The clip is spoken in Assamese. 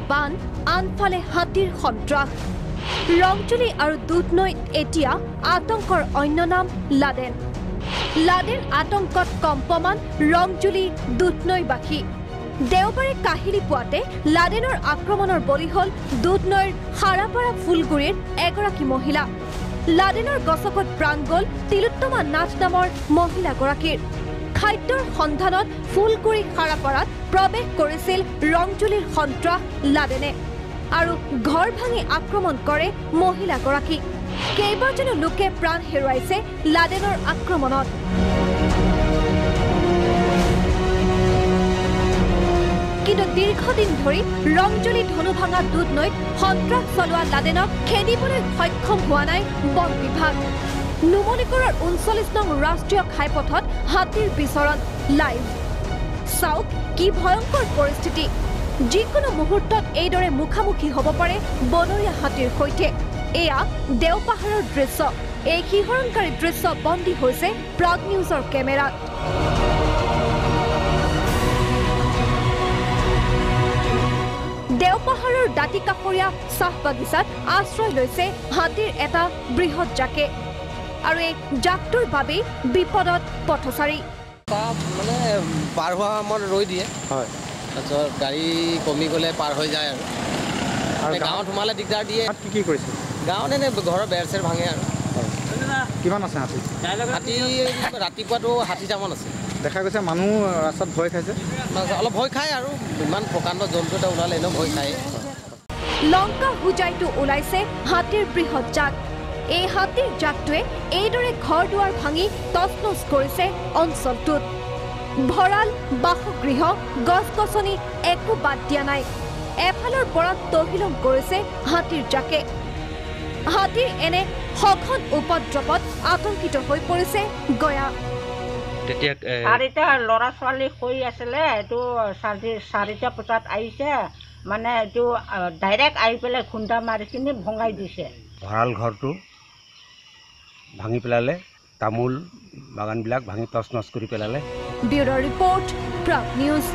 বান আনফালে হাতীৰ সন্ত্ৰাস ৰংতুলি আৰু দুধনৈত এতিয়া আতংকৰ অন্য নাম লাডেন আতংকত কম্পমান ৰংতুলি দুধনৈবাসী দেওবাৰে কাহিলি পুৱাতে লাডেনৰ আক্ৰমণৰ বলি হল দুধনৈৰ হাৰাপাৰা ফুলগুৰিৰ এগৰাকী মহিলা লাডেনৰ গছকত প্ৰাণ গল তিলোত্তমা নাথ নামৰ মহিলাগৰাকীৰ খাদ্যৰ সন্ধানত ফুলগুৰি হাৰাপাৰাত প্ৰৱেশ কৰিছিল ৰংতুলিৰ সন্ত্ৰাস লাডেনে আৰু ঘৰ ভাঙি আক্ৰমণ কৰে মহিলাগৰাকী কেইবাজনো লোকে প্ৰাণ হেৰুৱাইছে লাডেনৰ আক্ৰমণত কিন্তু দীৰ্ঘদিন ধৰি ৰংতুলি ধনুভাঙা দুধনৈত সন্ত্ৰাস চলোৱা লাডেনক খেদিবলৈ সক্ষম হোৱা নাই বন বিভাগ নুমলীগড়ৰ 39 নং ৰাষ্ট্ৰীয় ঘাইপথত হাতীৰ বিচৰণ লাইভ চাওক কি ভয়ংকৰ পৰিস্থিতি যিকোনো মুহূৰ্তত এইদৰে মুখামুখি হ'ব পাৰে বনৰীয়া হাতীৰ সৈতে এয়া দেওপাহাৰৰ দৃশ্য এই শিহৰণকাৰী দৃশ্য বন্দী হৈছে প্ৰাগ নিউজৰ কেমেৰাত দেওপাহাৰৰ দাঁতিকাষৰীয়া চাহ বাগিচাত আশ্ৰয় লৈছে হাতীৰ এটা বৃহৎ জাকে আৰু এই জাকটোৰ বাবে বিপদত পথচাৰী মানে পাৰ হোৱা সময়ত ৰৈ দিয়ে হয় তাৰপিছত গাড়ী কমি গ'লে পাৰ হৈ যায় আৰু গাঁৱত সোমালে দিগদাৰ দিয়ে কি কৰিছে গাঁৱত এনে ঘৰৰ বেৰ চেৰ ভাঙে আৰু কিমান আছে হাতী ৰাতিপুৱাটো 60টামান আছে দেখা গৈছে মানুহ ৰাস্তাত ভয় খাইছে অলপ ভয় খায় আৰু ইমান প্ৰকাণ্ড জন্তু এটা ওলালে এনেও ভয় খায় লংকা হুজাইটো ওলাইছে হাতীৰ বৃহৎ জাক এই হাতীৰ জাকটোৱে এইদৰে ঘৰ দুৱাৰ ভাঙি তছনছ কৰিছে অঞ্চলটোত ভঁৰাল বাসগৃহ গছ গছনি একো বাদ দিয়া নাই এফালৰ পৰা তহিলং কৰিছে হাতীৰ জাকে হাতীৰ এনে সঘন উপদ্ৰৱত আতংকিত হৈ পৰিছে গয়া চাৰিটা ল'ৰা ছোৱালী শুই আছিলে এইটো 4টা বজাত আহিছে মানে এইটো ডাইৰেক্ট আহি পেলাই খুন্দা মাৰিখিনি ভঙাই দিছে ভঁৰাল ঘৰটো ভাঙি পেলালে তামোল বাগানবিলাক ভাঙি তছনছ কৰি পেলালে ব্যুৰ' ৰিপৰ্ট প্ৰাগ নিউজ